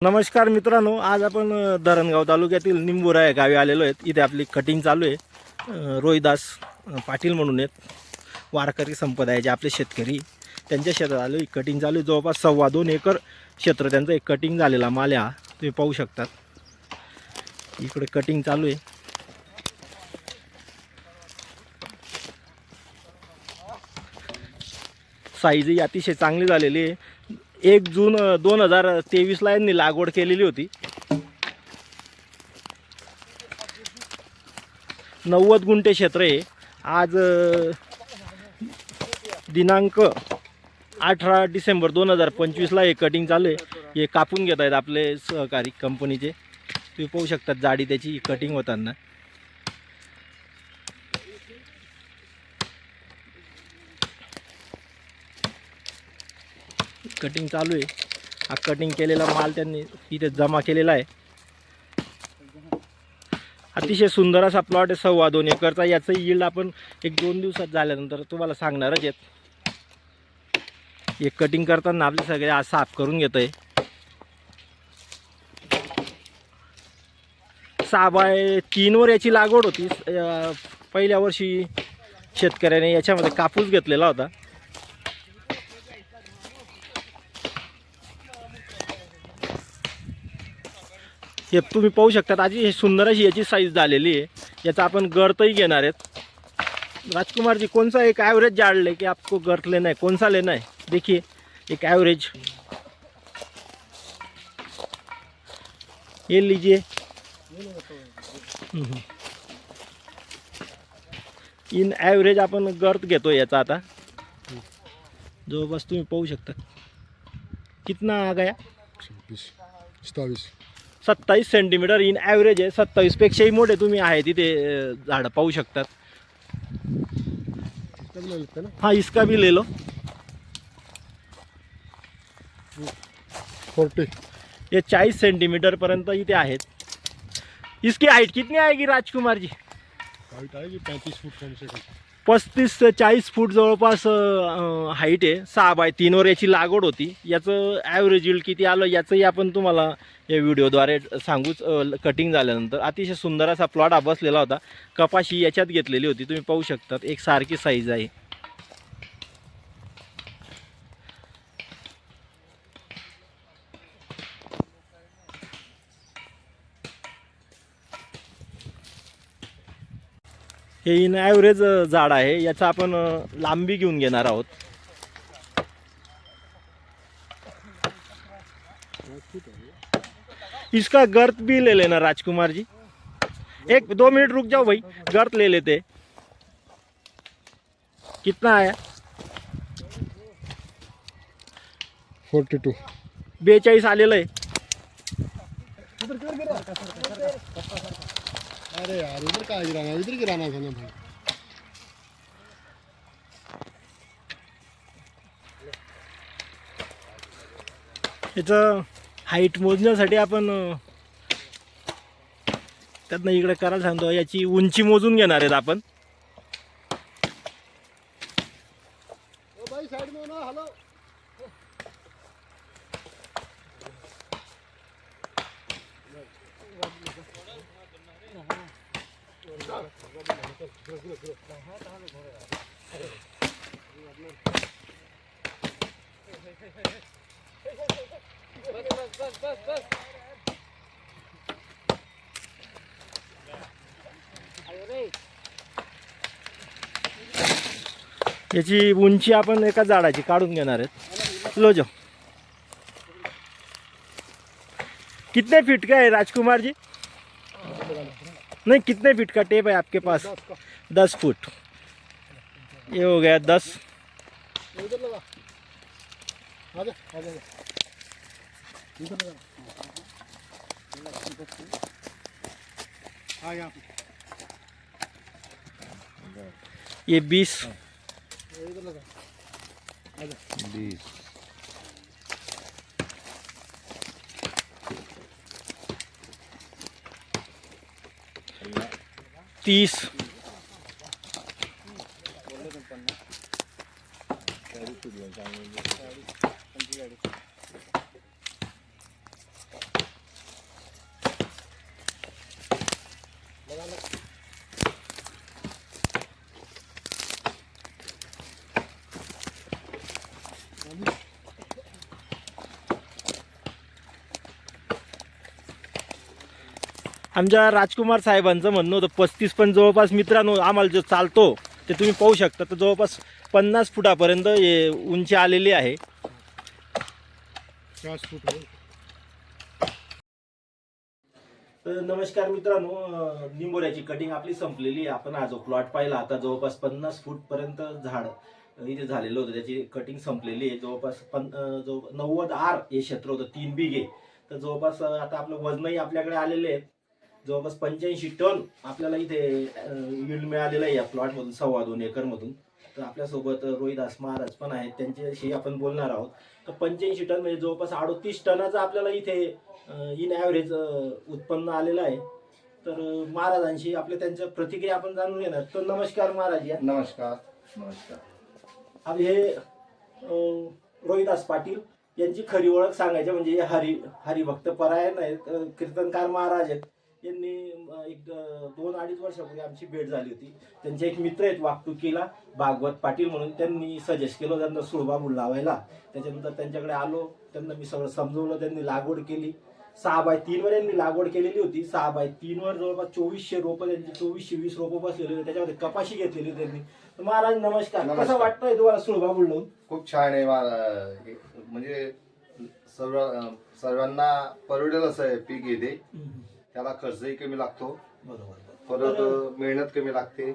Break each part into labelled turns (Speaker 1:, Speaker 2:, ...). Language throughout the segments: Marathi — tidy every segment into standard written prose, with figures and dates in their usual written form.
Speaker 1: नमस्कार मित्रांनो, आज आपण धरणगाव तालुक्यातील निंबुरा या गावी आलेलो आहेत। इथे आपली कटिंग चालू आहे। रोहिदास पाटील म्हणून आहेत, वारकरी संप्रदायाचे आपले शेतकरी, त्यांच्या शेतात आलो। कटिंग चालू आहे। जवळपास 2.25 एकर क्षेत्र त्यांचं एक कटिंग झालेला माल आहे। तुम्ही पाहू शकतात, इकडे कटिंग चालू आहे। साईज अतिशय चांगली झालेली आहे। 1 जून 2023 यांनी लागवड केलेली होती। 90 गुंठे क्षेत्र आहे। आज दिनांक 18 डिसेंबर 2025 हे कटिंग चालू आहे। हे कापून घेत आहेत आपले सहकारी कंपनीचे। तुम्ही पाहू शकता जाडी त्याची कटिंग होताना। कटिंग चालू आहे। हा कटिंग केलेला माल त्यांनी इथे जमा केलेला आहे। अतिशय सुंदर असा प्लॉट आहे, 2.25 एकरचा। याचं यील्ड आपण 1-2 दिवसात झाल्यानंतर तुम्हाला सांगणारच आहेत। हे कटिंग करताना आपले सगळे आज साफ करून घेतोय। 6x3 वर याची लागवड होती। पहिल्या वर्षी शेतकऱ्याने याच्यामध्ये कापूस घेतलेला होता। हे तुम्ही पाहू शकता, आजी हे सुंदर अशी याची साईज झालेली आहे। याचा आपण गर्तही घेणार आहेत। राजकुमार जी, कौन सा एक एवरेज झाड़ लेके आपको गर्त लेना है, कौन सा लेना है? देखिए एक एवरेज ये लीजिए। इन एवरेज आपण गर्त घेतो याचा। आता जो बस तुम्ही पाहू शकता कितना आ गया, 27 सेंटीमीटर इन ॲव्हरेज आहे। 27 पेक्षाही मोठे तुम्ही आहे तिथे झाड पाहू शकतात। हाँ, इसका भी ले लो।
Speaker 2: 40
Speaker 1: ये 40 सेंटीमीटर पर्यंत इथे आहेत। इसकी हाइट कितनी आएगी राजकुमार जी?
Speaker 2: हाइट आएगी 35 फुट कम से कम।
Speaker 1: 35 से 40 फूट जवळपास हाईट आहे। 6x3 वर याची लागवड होती। याचं ॲव्हरेज यील्ड किती आलं याचंही आपण तुम्हाला या व्हिडिओद्वारे सांगूच। कटिंग झाल्यानंतर अतिशय सुंदर असा प्लॉट हा बसलेला होता। कपाशी याच्यात घेतलेली होती, तुम्ही पाहू शकतात। एक सारखी साईज आहे। हे इन ॲव्हरेज झाड आहे। याचा आपण लांबी घेऊन घेणार आहोत। इसका गर्त भी ले लेना राजकुमार जी। 1-2 मिनट रुक जाओ भाई, गर्त ले लेते। कितना आया?
Speaker 2: 42
Speaker 1: 42 आलेलं आहे।
Speaker 2: अरे यार, इधर का गिराना, इधर गिराना था ना भाई।
Speaker 1: याचं हाईट मोजण्यासाठी आपण त्यातनं इकडे करायला सांगतो। याची उंची मोजून घेणार आहेत आपण।
Speaker 2: भाई साइड में ना, हेलो।
Speaker 1: याची उंची आपण एका झाडाची काढून घेणार आहेत। लो जाओ। कितने फीट का है राजकुमार जी? नहीं, कितने फीट का टेप है आपके पास? 10 फुट। ये हो गया 10।
Speaker 2: इधर लगा, आजा आजा इधर लगा। हाँ, यहाँ
Speaker 1: ये 20।
Speaker 2: इधर लगा, आजा
Speaker 3: 20।
Speaker 1: 30।
Speaker 3: 40
Speaker 1: आमच्या राजकुमार साहेबांचं म्हणणं होतं 35, पण जवळपास मित्रांनो आम्हाला जो चालतो ते तुम्ही पाहू शकता, तर जवळपास 50 फुटापर्यंत हे उंची आलेली आहे.
Speaker 2: 50 फूट आहे.
Speaker 1: तर नमस्कार मित्रांनो, निंबोऱ्याची कटिंग आपली संपलेली आहे. आपण हा जो प्लॉट पाहिला आता जवळपास 50 फूटपर्यंत झाड इथे झालेलं होतं, त्याची कटिंग संपलेली आहे. जवळपास 90 आर हे क्षेत्र होतं, 3 बिघे. तर जवळपास आता आपलं वजनही आपल्याकडे आलेले आहेत. जवळपास 85 टन आपल्याला इथे यील्ड मिळालेलं आहे या प्लॉटमधून, 2.25 एकरमधून. तर आपल्यासोबत रोहिदास महाराज पण आहेत, त्यांच्याशी आपण बोलणार आहोत. तर 85 टन म्हणजे जवळपास 38 टनाचं आपल्याला इथे इन ॲव्हरेज उत्पन्न आलेलं आहे. तर महाराजांशी आपल्या त्यांच्या प्रतिक्रिया आपण जाणून घेणार. तर नमस्कार महाराज. या
Speaker 3: नमस्कार. नमस्कार.
Speaker 1: अब हे रोहिदास पाटील यांची खरी ओळख सांगायची म्हणजे हे हरिभक्त परायण आहेत, कीर्तनकार महाराज आहेत. यांनी एक 2-2.5 वर्षापूर्वी आमची भेट झाली होती. त्यांचे एक मित्र आहेत वागटुकीला, भागवत पाटील म्हणून, त्यांनी सजेस्ट केलं त्यांना सुळबाबूल लावायला. त्याच्यानंतर त्यांच्याकडे आलो, त्यांना मी सगळं समजवलं. त्यांनी लागवड केली. 6x3 वर यांनी लागवड केलेली होती. 6x3 वर जवळपास 2400 रोपं, त्यांची 2420 रोपं बसलेली होती. त्याच्यामध्ये कपाशी घेतलेली होती त्यांनी. तर महाराज नमस्कार.
Speaker 3: नमस्कार.
Speaker 1: कसं वाटतंय तुम्हाला सुळबाबूल लावून?
Speaker 3: खूप छान आहे. म्हणजे सर्वांना परवडेल असं आहे पीक येते. त्याला खर्चही कमी लागतो,
Speaker 1: बरोबर.
Speaker 3: परत मेहनत कमी लागते.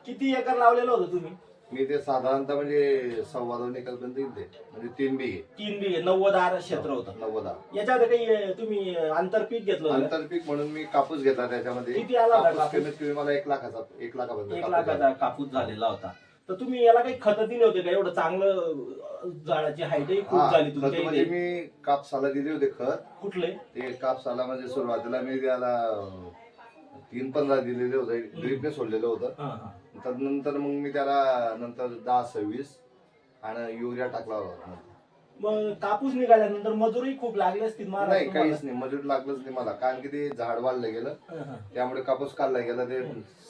Speaker 1: किती एकर लावलेलं होतं तुम्ही?
Speaker 3: मी ते साधारणतः म्हणजे 2.25 एकरपर्यंत येते, म्हणजे 3 बिघे.
Speaker 1: 3 बिघे 90 आर क्षेत्र होतं.
Speaker 3: 90.
Speaker 1: याच्यामध्ये काही तुम्ही आंतरपीक घेतलं होतं?
Speaker 3: आंतरपीक म्हणून मी कापूस घेतला. त्याच्यामध्ये
Speaker 1: किती आला होता
Speaker 3: कापूस
Speaker 1: कापूस?
Speaker 3: कमीत कमी मला 1 लाखापर्यंत
Speaker 1: 1
Speaker 3: कापूस
Speaker 1: लाखाचा
Speaker 3: झाला.
Speaker 1: कापूस झालेला होता. तर तुम्ही याला काही खत दिले होते का? एवढं चांगलं झाडाची हाईटही खूप
Speaker 3: हा,
Speaker 1: झाली
Speaker 3: खत
Speaker 1: तुमच्या
Speaker 3: म्हणजे
Speaker 1: इथे.
Speaker 3: मी कापसाला दिले होते खत.
Speaker 1: कुठले?
Speaker 3: ते कापसाला म्हणजे सुरुवातीला मी त्याला 3-15 दिलेले होते, ड्रिपने सोडलेलं होतं.
Speaker 1: हा, हा.
Speaker 3: त्यानंतर मग मी त्याला नंतर 10-26 आणि युरिया टाकला होता.
Speaker 1: मग कापूस निघाल्यानंतर मजुरी खूप लागली असतील महाराज
Speaker 3: नाही,
Speaker 1: तुम्हाला?
Speaker 3: काहीच नाही, मजूर लागलंच नाही मला, कारण की ते झाड वाढलं गेलं,
Speaker 1: हा, हा.
Speaker 3: त्यामुळे कापूस काढला गेला. ते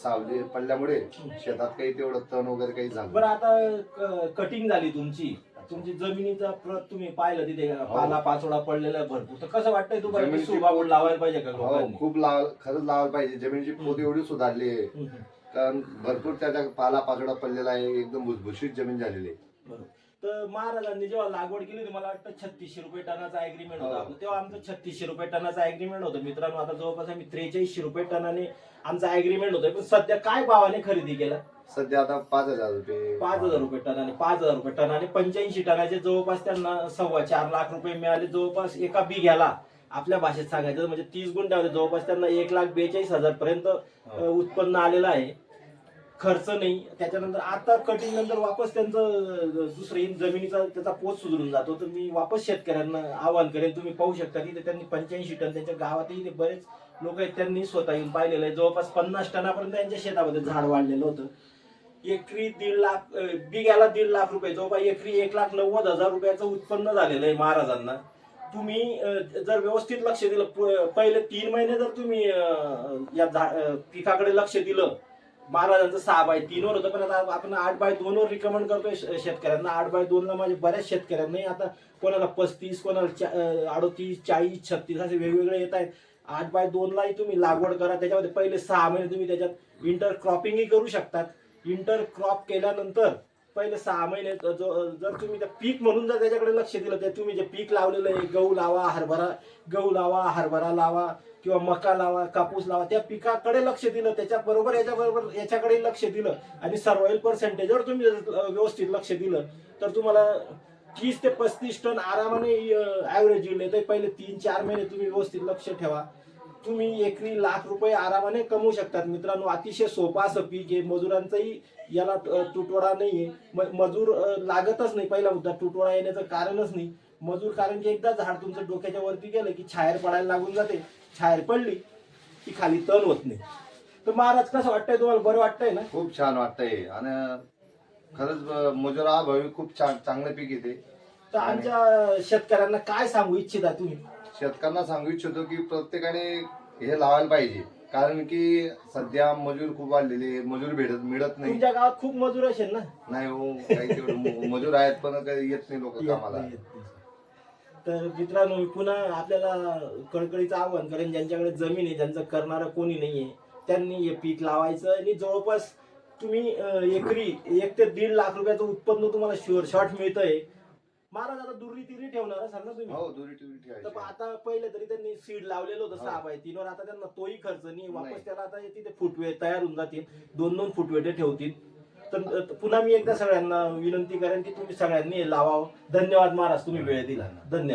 Speaker 3: सावली पडल्यामुळे शेतात काही तेवढं तण वगैरे काही झालं.
Speaker 1: बरं, आता कटिंग झाली तुमची जमिनीचा प्रत तुम्ही पाहिलं तिथे पाला पाचोडा पडलेला आहे भरपूर. तर कसं वाटतंय तुम्हाला?
Speaker 3: जमिनीची
Speaker 1: सुळबाबूल लावायला पाहिजे का
Speaker 3: हो,
Speaker 1: लोकांनी?
Speaker 3: खूप खरंच लावायला पाहिजे. जमिनीची पोत एवढी सुधारली आहे, कारण भरपूर त्याच्या पाला पाचोडा पडलेला आहे, एकदम भुसभुशीत जमीन झालेली आहे.
Speaker 1: बरोबर. तर महाराजांनी जेव्हा लागवड केली होती, मला वाटतं 3600 रुपये टनाचा ऍग्रीमेंट होता आपलं. तेव्हा आमचं 3600 रुपये टनाचा ऍग्रीमेंट होतं मित्रांनो. आता जवळपास आम्ही 4300 रुपये टनाने आमचा ऍग्रीमेंट होतोय. पण सध्या काय भावाने खरेदी केला?
Speaker 3: सध्या आता 5,000 रुपये.
Speaker 1: 5,000 रुपये टनाने. 5,000 रुपये टनाने 85 टनाचे जवळपास त्यांना 4.25 लाख रुपये मिळाले. जवळपास एका बिघ्याला आपल्या भाषेत सांगायचं म्हणजे 30 गुंठ्यामध्ये जवळपास त्यांना 1,42,000 पर्यंत उत्पन्न आलेलं आहे. खर्च नाही. त्याच्यानंतर आता कटिंग नंतर वापस त्यांचं दुसरं जमिनीचा त्याचा पोत सुधरून जातो. तर मी वापस शेतकऱ्यांना आवाहन करेन, तुम्ही पाहू शकता की त्यांनी 85 टन त्यांच्या गावातही ते बरेच लोक आहेत, त्यांनी स्वतः येऊन पाहिलेलं आहे. जवळपास 50 टनापर्यंत त्यांच्या शेतामध्ये झाड वाढलेलं होतं. एकरी 1.5 लाख, बिघ्याला 1.5 लाख रुपये, जवळपास एकरी 1,90,000 रुपयाचं उत्पन्न झालेलं आहे महाराजांना. तुम्ही जर व्यवस्थित लक्ष दिलं, पहिले 3 महिने जर तुम्ही या पिकाकडे लक्ष दिलं, महाराजांचं 6x3 वर होतं, पण आता आपण 8x2 वर रिकमेंड करतोय शेतकऱ्यांना. 8x2 ला माझे बऱ्याच शेतकऱ्यांना, आता कोणाला 35, कोणाला 38, 40, 36 असे वेगवेगळे येत आहेत. 8x2 लाही तुम्ही लागवड करा. त्याच्यामध्ये पहिले 6 महिने तुम्ही त्याच्यात इंटर क्रॉपिंगही करू शकतात. इंटर क्रॉप केल्यानंतर पहिले 6 महिने जर तुम्ही त्या पीक म्हणून जर त्याच्याकडे लक्ष दिलं, तर तुम्ही जे पीक लावलेलं आहे, गहू लावा, हरभरा लावा किंवा मका लावा, कापूस लावा, त्या पिकाकडे लक्ष दिलं, त्याच्याबरोबर याच्याकडे लक्ष दिलं आणि सर्वाइल पर्सेंटेजवर तुम्ही व्यवस्थित लक्ष दिलं, तर तुम्हाला 30 ते 35 टन आरामाने ऍव्हरेज यील्ड येते. पहिले 3-4 महिने तुम्ही व्यवस्थित लक्ष ठेवा, तुम्ही एकरी 1 लाख रुपये आरामाने कमवू शकतात मित्रांनो. अतिशय सोपं असं पीक आहे. मजुरांचाही याला तुटवडा नाहीये. मजूर लागतच नाही. पहिला मुद्दा, तुटवडा येण्याचं कारणच नाही मजूर, कारण की एकदा झाड तुमचं डोक्याच्या वरती गेलं की छायर पडायला लागून जाते. छायर पडली की खाली तण होत नाही. तर महाराज कसं वाटतंय तुम्हाला? बरं वाटतंय ना?
Speaker 3: खूप छान वाटतंय आणि खरंच मजुराभावी खूप चांगलं पीक येते.
Speaker 1: तर आमच्या शेतकऱ्यांना काय सांगू इच्छिता तुम्ही?
Speaker 3: शेतकऱ्यांना सांगू इच्छितो की प्रत्येकाने हे लावायला पाहिजे, कारण की सध्या मजूर खूप वाढलेले, मजूर मिळत नाही.
Speaker 1: तुमच्या गावात खूप मजूर असेल ना?
Speaker 3: नाही हो, काही तेवढं मजूर आहेत पण काही येत नाही लोक कामाला.
Speaker 1: तर मित्रांनो मी पुन्हा आपल्याला कळकळीचं आव्हान करेन, ज्यांच्याकडे जमीन आहे, ज्यांचं करणारं कोणी नाहीये, त्यांनी हे पीक लावायचं आणि जवळपास तुम्ही एकरी 1 ते 1.5 लाख रुपयाचं उत्पन्न तुम्हाला शुअर शॉट मिळतंय. महाराज आता दुरी तिरी ठेवणार असाल ना तुम्ही?
Speaker 3: हो दुरी टुरी
Speaker 1: तर
Speaker 3: ठेवायची.
Speaker 1: आता पहिले तरी त्यांनी सीड लावलेलं होतं 6x3 वर. आता त्यांना तोही खर्च नाही वापस. त्याला आता तिथे फुटवे तयार होऊन जातील, 2-2 फुटवे ते ठेवतील. तर पुन्हा मी एकदा सगळ्यांना विनंती करेन की तुम्ही सगळ्यांनी हे लावावं. धन्यवाद महाराज, तुम्ही वेळ दिला. धन्यवाद.